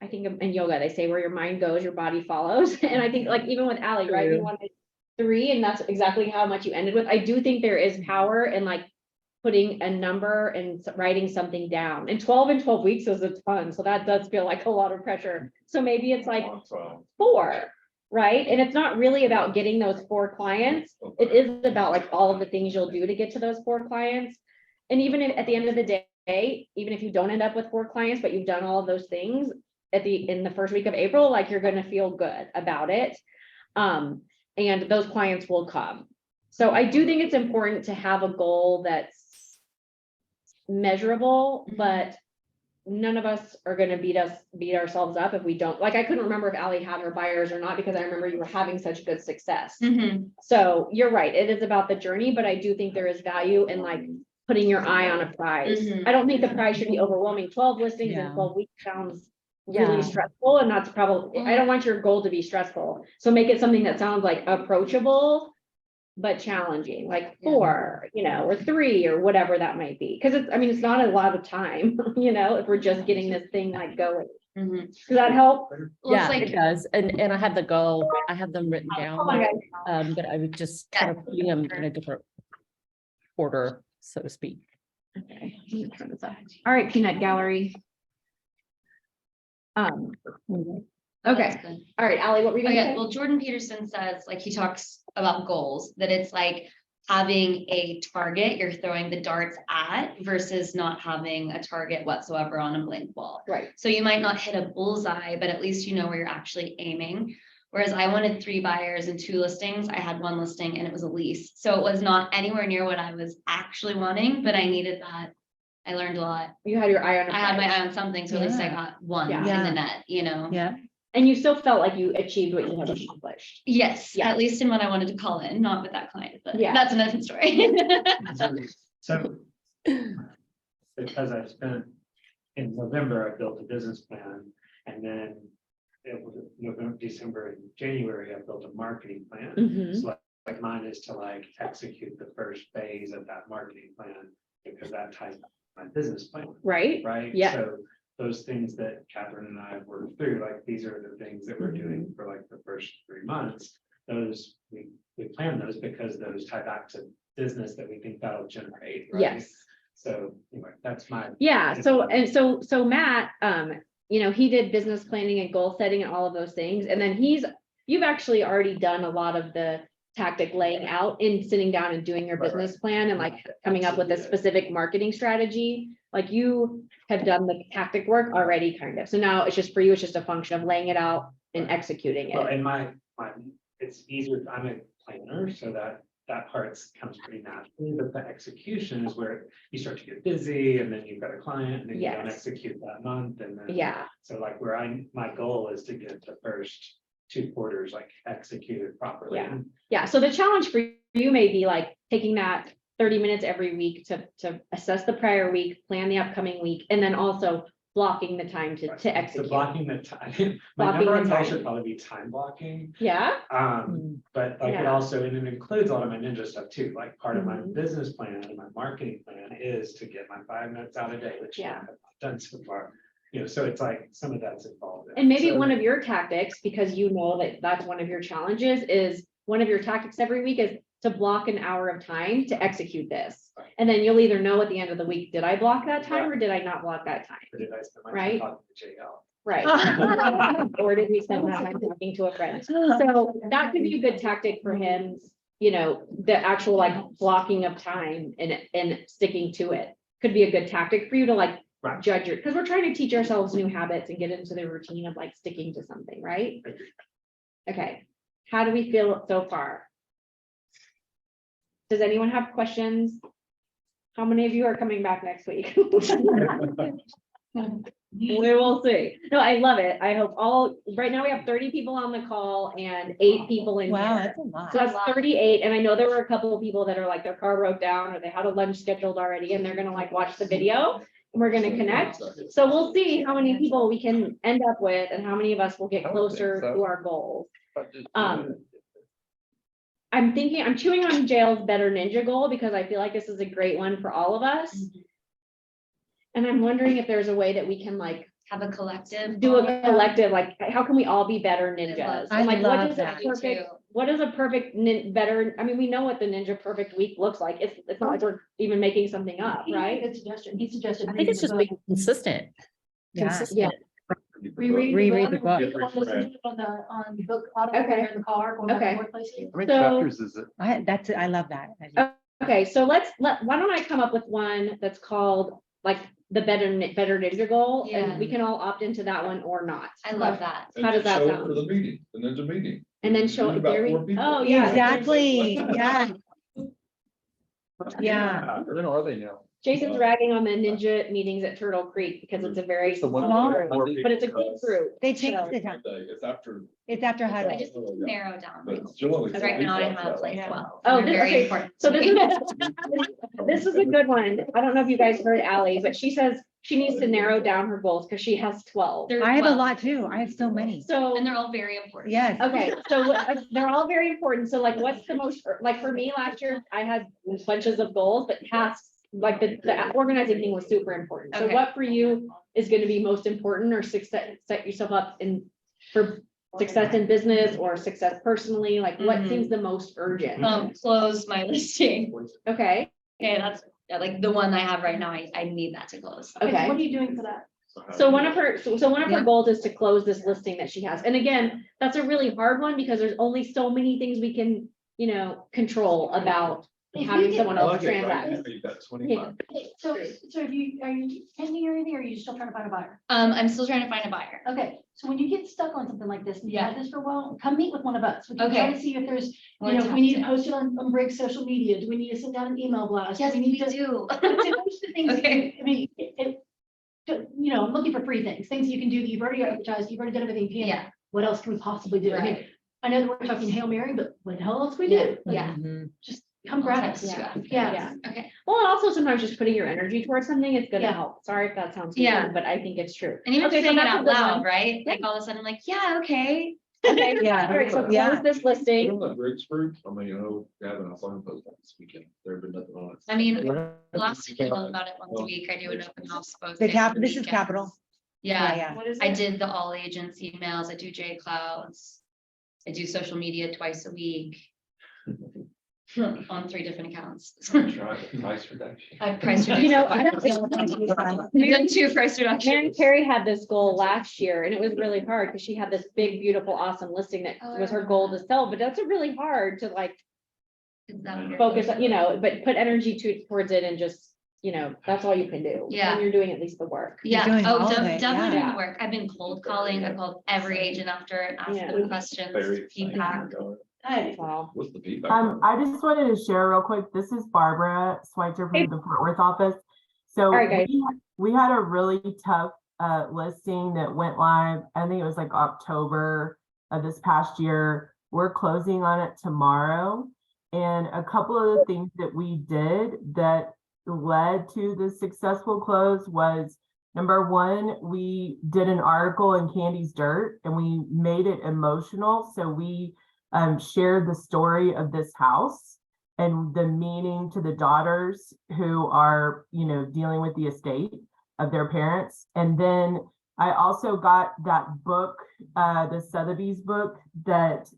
I think in yoga, they say where your mind goes, your body follows. And I think like even with Ally, right, you True. wanted 3 and that's exactly how much you ended with. I do think there is power in like putting a number and writing something down. And 12 in 12 weeks is a ton. So that does feel like a lot of pressure. So maybe it's like 4, right? And it's not really about getting those 4 clients. It is about like all of the things you'll do to get to those 4 clients. And even if at the end of the day, even if you don't end up with 4 clients, but you've done all of those things in the first week of April, like you're gonna feel good about it. And those clients will come. So I do think it's important to have a goal that's measurable, but none of us are gonna beat ourselves up if we don't. Like, I couldn't remember if Ally had her buyers or not, because I remember you were having such good success. Mhm. So you're right, it is about the journey, but I do think there is value in like putting your eye on a prize. Mhm. I don't think the prize should be overwhelming. 12 listings in Yeah. 12 weeks sounds Yeah. really stressful, and that's probably, I don't want your goal to be stressful. So make it something that sounds like approachable, but challenging, like 4, or 3 or whatever that might be. Cause it's, I mean, it's not a lot of time, if we're just getting this thing like going. Mhm. Does that help? Well, it's Yeah, like- it does. And I have the goal, I have them written Oh my down, God. but I would just kind of putting them in a different order, so to speak. Okay, let me turn this up. All right, Peanut Gallery. Okay, That's good. all right, Ally, what were you Oh, gonna yeah, say? well, Jordan Peterson says, like, he talks about goals, that it's like having a target you're throwing the darts at versus not having a target whatsoever on a blank wall. Right, So you might not hit a bullseye, but at least you know where you're actually aiming. Whereas I wanted 3 buyers and 2 listings. I had 1 listing and it was a lease. So it was not anywhere near what I was actually wanting, but I needed that. I learned a lot. you had your eye on a I had my prize. eye on something, so at least I Yeah. got 1 Yeah. in Yeah. the net, Yeah. And you still felt like you achieved what you had accomplished. Yes, Yeah. at least in what I wanted to call in, not with that client, but Yeah. that's another story. So. Because I spent, in November, I built a business plan, and then it was November, December, and January, I built a marketing plan. Mhm. So like mine is to like execute the first phase of that marketing plan, because that ties to my business plan, Right? right? Yeah. So those things that Catherine and I have worked through, like these are the things that we're doing Mm-hmm. for like the first 3 months. Those, we plan those because those tie back to business that we think that'll generate, right? Yes. So anyway, that's my. Yeah, so Matt, he did business planning and goal setting and all of those things. And then you've actually already done a lot of the tactic laying out in sitting down and doing your Right, business plan and like coming up with a specific marketing strategy. Like you have done the tactic work already kind of. So now it's just for you, it's just a function of laying it out and executing Well, it. and my, it's easier, I'm a planner, so that part comes pretty naturally, but the execution is where you start to get busy, and then you've got a client, and then you don't Yes. execute that month, and then. Yeah, So like my goal is to get the first 2 quarters like executed properly. Yeah. Yeah, so the challenge for you may be like taking that 30 minutes every week to assess the prior week, plan the upcoming week, and then also blocking the time to So execute. blocking the time, my Blocking number the one goal time. should probably be time blocking. Yeah, But like it Yeah. also, and it includes a lot of my ninja stuff too, like part of my Mhm. business plan and my marketing plan is to get my 5 minutes out a day, which I Yeah. have not done so far. You know, so it's like some of that's involved. in it. and maybe So- one of your tactics, because you know that that's one of your challenges, is one of your tactics every week is to block an hour of time to execute this. And then you'll either know at the end of the week, did I block that time or did I not block that time? Or did I spend my time Right. talking to JL? Right. Or did we spend that time talking to a friend? So that could be a good tactic for him, you know, the actual like blocking of time and sticking to it. Could be a good tactic for you to like Right. judge your, because we're trying to teach ourselves new habits and get into the routine of like sticking to something, right? Okay, how do we feel so far? Does anyone have questions? How many of you are coming back next week? We will see. No, I love it. I hope right now we have 30 people on the call and 8 people in Wow, here. that's a lot. So that's 38, and I know there were a couple of people that are like their car broke down or they had a lunch scheduled already and they're gonna like watch the video. And we're gonna connect. So we'll see how many people we can end up with and how many of us will get I would think closer so. to our goals. I'm chewing on Jail's Better Ninja goal because I feel like this is a great one for all of us. And I'm wondering if there's a way that we can like Have a collective. do a goal. collective, like, how can we all be better ninjas? I And like, love what does a that. perfect, what is a perfect better, I mean, we know what the ninja perfect week looks like. It's not like we're even making something up, He had a right? Good suggestion. He suggested. I think it's just being consistent. Yeah. Consistent. Reread the book. On the book, audio Okay. in the car, going back Okay. and forth places. How many So- chapters is it? I love that. Okay, so why don't I come up with one that's called like the better ninja goal? And we can all opt into that one or not. I love that. How does that sound? For the meeting, and there's a meeting. And then show it, About there we, 4 people. oh, yeah. Exactly, yeah. Yeah. When are they now? Jason's ragging on the ninja meetings at Turtle Creek because it's a very The one small where group, more but it's a good group. They changed So- the time. It's after. It's after I Huddle. just need to narrow down. But it's generally. Because right now I have like Yeah. 12. Oh, and they're very okay. important. So to this me. is, this is a good one. I don't know if you guys heard Ally, but she says she needs to narrow down her goals because she has 12. There's I have a 12, lot too. I have so many. So, And they're all very important. Yes. okay, so they're all very important. So like, what's the most, like for me last year, I had bunches of goals, but tasks, like the organizing thing was super important. So Okay. what for you is going to be most important or set yourself up for success in business or success personally? Like what Mhm. seems the most urgent? Close my listing. Okay, Okay, that's like the one I have right now. I need that to close. okay. What are you doing for that? So one of her Yeah. goals is to close this listing that she has. And again, that's a really hard one because there's only so many things we can, control about If having you get- someone I else like it, right? transact. You've got 25. So are you pending or anything, or are you still trying to find a buyer? I'm still trying to find a buyer. Okay, so when you get stuck on something like this, and you Yeah. had this for a while, come meet with one of us. We can try Okay. to see if there's, More if we need to tactic. post it on Briggs social media, do we need to send out an email blast? Do Yes, we we need to- do. There's the things, Okay. I mean, I'm looking for free things you can do that you've already advertised, you've already done everything. Yeah. What else can we possibly do? I mean, Right. I know that we're talking Hail Mary, but what the hell else we Yeah, do? Like, yeah. Just come grab I'll us. text you after. Yeah. Okay. Well, and also sometimes just putting your energy towards something is gonna Yeah. help. Sorry if that sounds Yeah. weird, but I think it's true. And even Okay, so saying it that's a out good loud, one. right? Like all of a sudden, I'm like, yeah, okay. Okay, Yeah. all right, so Yeah. close this listing. The Briggs group, I mean, Gavin, I saw him post that this weekend, there have been nothing on it. I mean, last week I know about it once a week. I do an open house both. The days cap, of the this is weekends. capital. Yeah, Yeah. What is I it? did the all agents emails. I do J Clouds. I do social media twice a week. On 3 different accounts. Price reduction. I've priced You know, I've done 2 price Mary reductions. Carey had this goal last year and it was really hard because she had this big, beautiful, awesome listing that Oh, I was her remember goal that. to sell, but that's a really hard to like Is that what you're- focus, but put energy towards it and just, that's all you can do. Yeah. And you're doing at least the work. Yeah, doing all of definitely it, doing yeah. the work. I've been cold calling. I called every agent after, asked them questions, feedback. Wow. What's the feedback? I just wanted to share real quick. This is Barbara Schweitzer Hey. from the Fort Worth office. So All right, guys. we had a really tough listing that went live. I think it was like October of this past year. We're closing on it tomorrow. And a couple of the things that we did that led to the successful close was, number one, we did an article in Candy's Dirt and we made it emotional. So we shared the story of this house and the meaning to the daughters who are, you know, dealing with the estate of their parents. And then I also got that book, the Sotheby's book that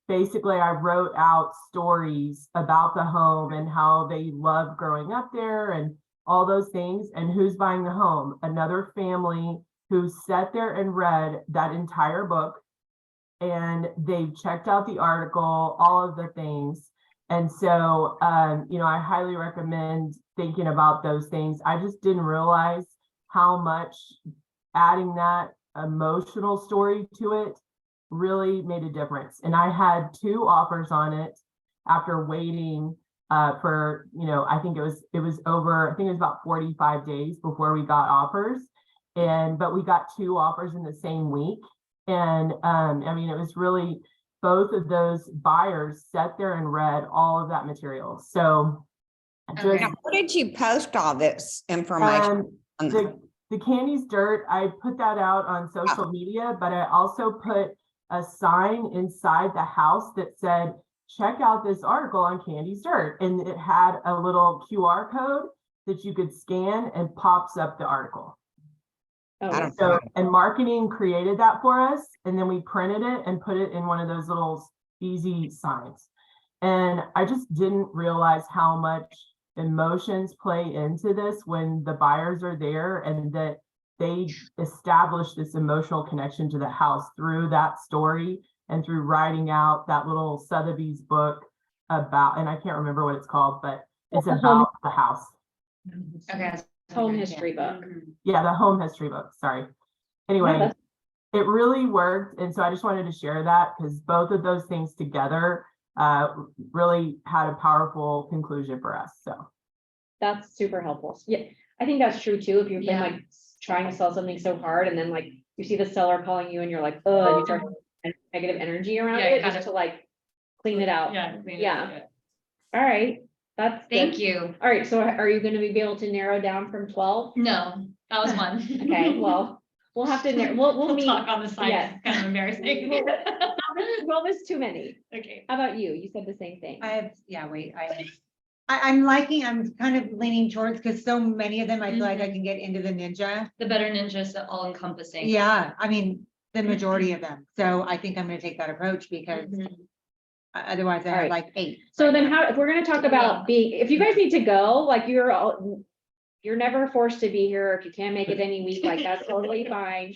basically I wrote out stories about the home and how they loved growing up there and all those things. And who's buying the home? Another family who sat there and read that entire book, and they've checked out the article, all of the things. And so, you know, I highly recommend thinking about those things. I just didn't realize how much adding that emotional story to it really made a difference. And I had 2 offers on it after waiting for, you know, I think it was about 45 days before we got offers. But we got 2 offers in the same week. And I mean, it was really, both of those buyers sat there and read all of that material. So just, Okay. Where did you post all this information? the Candy's Dirt, I put that out on social media, but I also put a sign inside the house that said, check out this article on Candy's Dirt. And it had a little QR code that you could scan and pops up the article. Oh, So, and marketing created that for us. And then we printed it and put it in one of those little easy signs. And I just didn't realize how much emotions play into this when the buyers are there, and that they establish this emotional connection to the house through that story and through writing out that little Sotheby's book about, and I can't remember what it's called, but it's about the house. Okay. home history book. Yeah, the home history book, sorry. Anyway, it really worked. And so I just wanted to share that because both of those things together really had a powerful conclusion for us. So That's super helpful. Yeah, I think that's true too. If you've been Yeah. like trying to sell something so hard and then like you see the seller calling you and you're like, oh, and you start negative energy around Yeah, it, kind just of. to like clean it out. Yeah. Yeah. All right, that's Thank good. you. All right, so are you gonna be able to narrow down from 12? No, that was one. Okay, well, we'll have to, we'll meet. Talk on the side. Yes. It's kind of embarrassing. 12 is too many. Okay. How about you? You said the same thing. I'm kind of leaning towards, because so many of them, I feel like I can get into the ninja. The better ninja is all encompassing. Yeah, I mean, the majority of them. So I think I'm gonna take that approach because otherwise I All have right. like 8. So then how, if we're gonna talk about being, if you guys need to go, like you're never forced to be here. If you can't make it any week, like that's totally fine.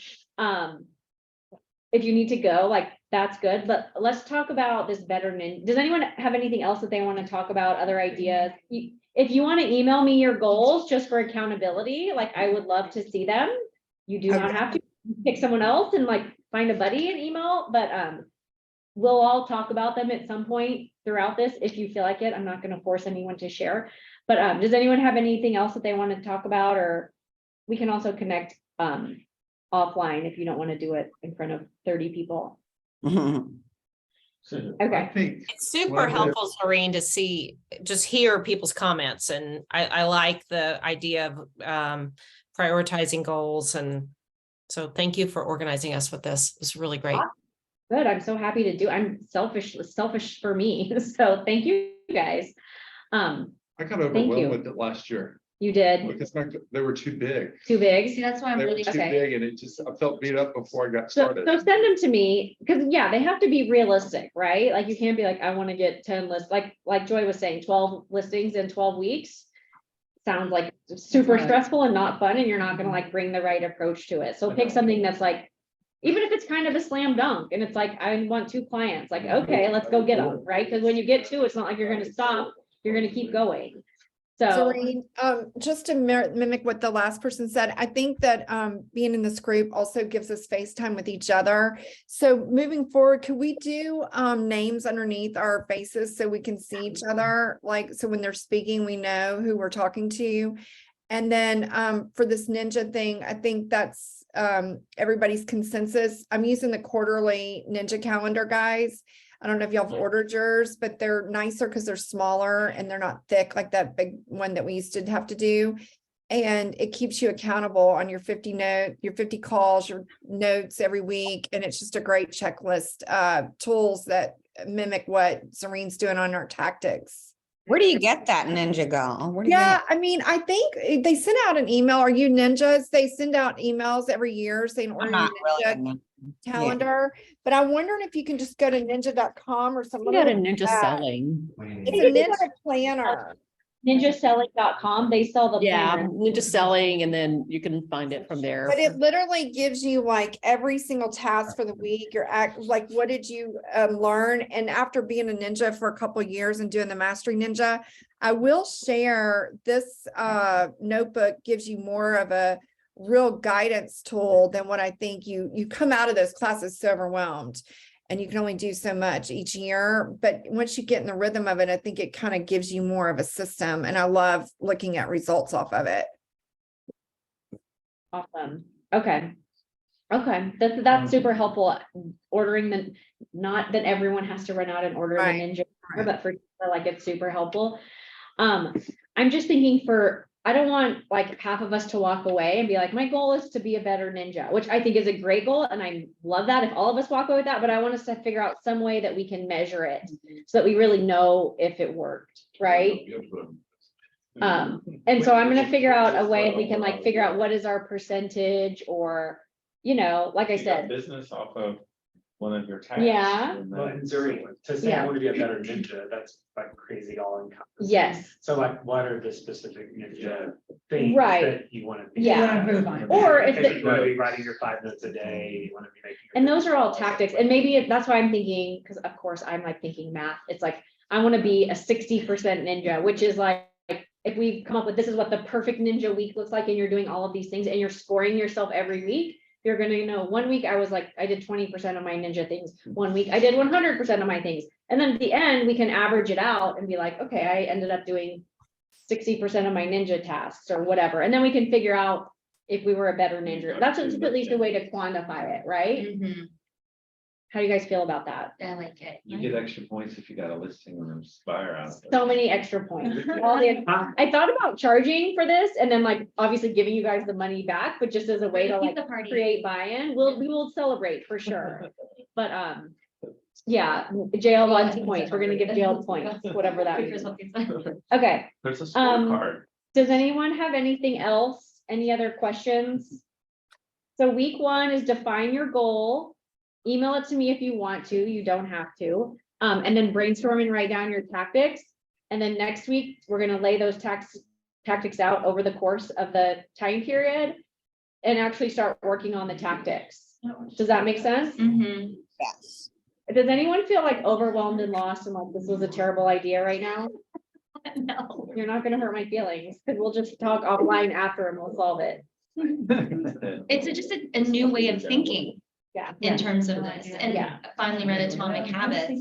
If you need to go, like that's good, but let's talk about this better ninja. Does anyone have anything else that they want to talk about, other ideas? If you want to email me your goals just for accountability, like I would love to see them. You do not have to pick someone else and like find a buddy and email, but we'll all talk about them at some point throughout this if you feel like it. I'm not going to force anyone to share, but does anyone have anything else that they want to talk about? Or we can also connect offline if you don't want to do it in front of 30 people. I Okay. think It's super Well, helpful, Serene, to just hear people's comments, and I like the idea of prioritizing goals, and so thank you for organizing us with this. It's really great. Good. I'm so happy to do. I'm selfish for me. So thank you guys. I got Thank you. overwhelmed with it last year You did because they were too big. too big. See, that's why I'm They were really. too Okay. big and I felt beat up before I got So started. send them to me, because yeah, they have to be realistic, right? Like you can't be like, I want to get 10 lists, like Joy was saying, 12 listings in 12 weeks. Sounds like super Right. stressful and not fun, and you're not gonna like bring the right approach to it. So pick something that's like, even if it's kind of a slam dunk and it's like, I want 2 clients, like, okay, let's go get them, right? Because when you get 2, it's not like you're gonna stop, you're gonna keep going. So. Serene, just to mimic what the last person said, I think that being in this group also gives us FaceTime with each other. So moving forward, could we do names underneath our faces so we can see each other? Like, so when they're speaking, we know who we're talking to. And then for this ninja thing, I think that's everybody's consensus. I'm using the quarterly ninja calendar, guys. I don't know if y'all have ordered yours, but they're nicer because they're smaller and they're not thick like that big one that we used to have to do. And it keeps you accountable on your 50 calls, your notes every week. And it's just a great checklist, tools that mimic what Serene's doing on our tactics. Where do you get that Ninja Go? Where do you Yeah, get- I mean, I think they send out an email. Are you ninjas? They send out emails every year saying, I'm order not your really. ninja calendar. But I'm wondering if you can just go to ninja.com or something. You got a Ninja Selling. It's a ninja planner. ninjaselling.com, they sell the Yeah, planner. Ninja Selling, and then you can find it from there. But it literally gives you like every single task for the week, your act, like what did you learn? And after being a ninja for a couple of years and doing the Mastery Ninja, I will share this notebook gives you more of a real guidance tool than what I think you come out of those classes so overwhelmed. And you can only do so much each year, but once you get in the rhythm of it, I think it kind of gives you more of a system. And I love looking at results off of it. Awesome. Okay. Okay, that's super helpful. Ordering the, not that everyone has to run out and order the Right, Ninja, but for like it's super helpful. I'm just thinking I don't want like half of us to walk away and be like, my goal is to be a better ninja, which I think is a great goal. And I love that if all of us walk away with that, but I want us to figure out some way that we can measure it so that we really know if it worked, right? And so I'm gonna figure out a way if we can like figure out what is our percentage or, you know, like I said, Business off of one of your tasks. Yeah. and Well, then- in Zurich, to say Yeah. I want to be a better ninja, that's like crazy all encompassing. yes, So like, what are the specific ninja things Right. that you want to be? Yeah. wanna improve on. Or if If you want to be writing your 5 notes a day, you want to be making. your and those are all calls. tactics, and maybe that's why I'm thinking, because of course I'm like thinking math, it's like, I want to be a 60% ninja, which is like, if we come up with, this is what the perfect ninja week looks like, and you're doing all of these things, and you're scoring yourself every week, you're gonna know, 1 week I was like, I did 20% of my ninja things, 1 week I did 100% of my things, and then at the end, we can average it out and be like, okay, I ended up doing 60% of my ninja tasks or whatever, and then we can figure out if we were a better ninja. That's just at least a way to quantify it, right? Mhm. How do you guys feel about that? I like it. You get extra points if you got a listing on Inspire out. there. So many extra points. I thought about charging for this and then like obviously giving you guys the money back, but just as a way to Keep like the party. create buy-in, we will celebrate for sure. But yeah, jail lots of points. We're gonna give jail points, whatever that means. Okay, There's a Um, scorecard. does anyone have anything else? Any other questions? So week 1 is define your goal. Email it to me if you want to, you don't have to. And then brainstorm and write down your tactics. And then next week, we're gonna lay those tactics out over the course of the time period and actually start working on the tactics. Does that make sense? Mhm. Yes. Does anyone feel like overwhelmed and lost and like this was a terrible idea right now? No. You're not gonna hurt my feelings, because we'll just talk offline after and we'll solve it. It's just a new way of thinking Yeah. in terms of this. And Yeah. I finally read Atomic Habits.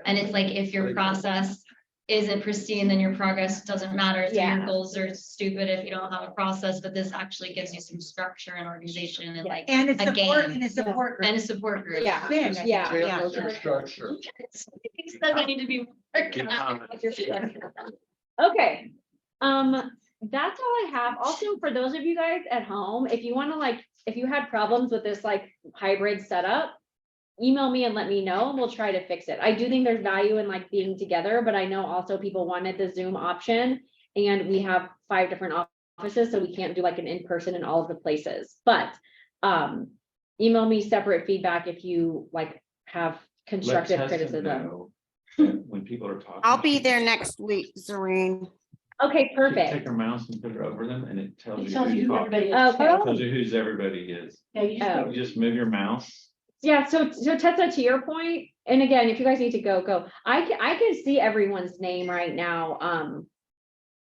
And it's like, if your process isn't pristine, then your progress doesn't matter. So Yeah. your goals are stupid if you don't have a process, but this actually gives you some structure and organization and like, And it's a support, game. and a support group. and a support group. Yeah. Big, I think. Yeah. Structure. Things that I need to be working on. Okay, that's all I have. Also, for those of you guys at home, if you wanna like, if you had problems with this like hybrid setup, email me and let me know and we'll try to fix it. I do think there's value in like being together, but I know also people wanted the Zoom option and we have 5 different offices, so we can't do like an in-person in all of the places, but email me separate feedback if you like have constructive criticism. When people are talking. I'll be there next week, Zareen. Okay, Just perfect. Take your mouse and put it over them and it tells It you tells you who's who talking. everybody is. Okay. Tells you who's everybody is. Yeah, you just Oh. You just move your mouse. Yeah, so Tessa, to your point, and again, if you guys need to go. I can see everyone's name right now,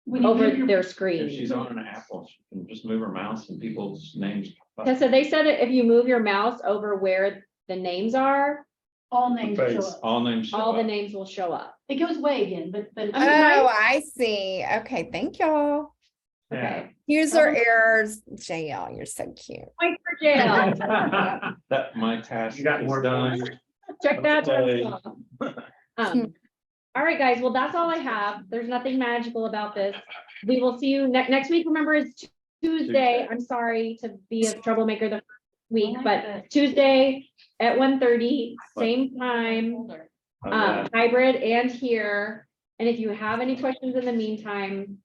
when you over move your- their If screen. she's on an Apple, she can just move her mouse and people's names. pop up. Tessa, they said that if you move your mouse over where the names are, All names show Face, up. all names. show all the up. names will show up. It goes away again, but. I mean, right? Oh, I see. Okay, thank y'all. Okay, User errors, JL, you're so cute. point for jail. That my task You got is more done. points. Check that. Okay. box off. All right, guys, well, that's all I have. There's nothing magical about this. We will see you next week. Remember, it's Tuesday. I'm sorry to be a troublemaker the first week, but Tuesday at 1:30, same time, hybrid and here. And if you have any questions in the meantime,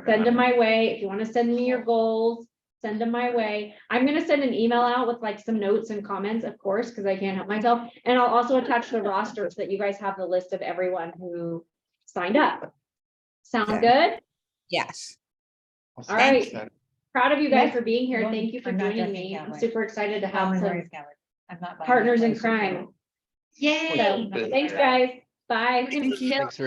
send them my way. If you want to send me your goals, send them my way. I'm gonna send an email out with like some notes and comments, of course, because I can't help myself. And I'll also attach the roster so that you guys have the list of everyone who signed up. Sound good? Yes. All right. Proud of you guys Yes. for being here. Thank you for I'm not joining Jesse me. I'm Galloway. super excited to have some I'm not. partners in crime. Yay. So, thanks, guys. Bye. Thank you.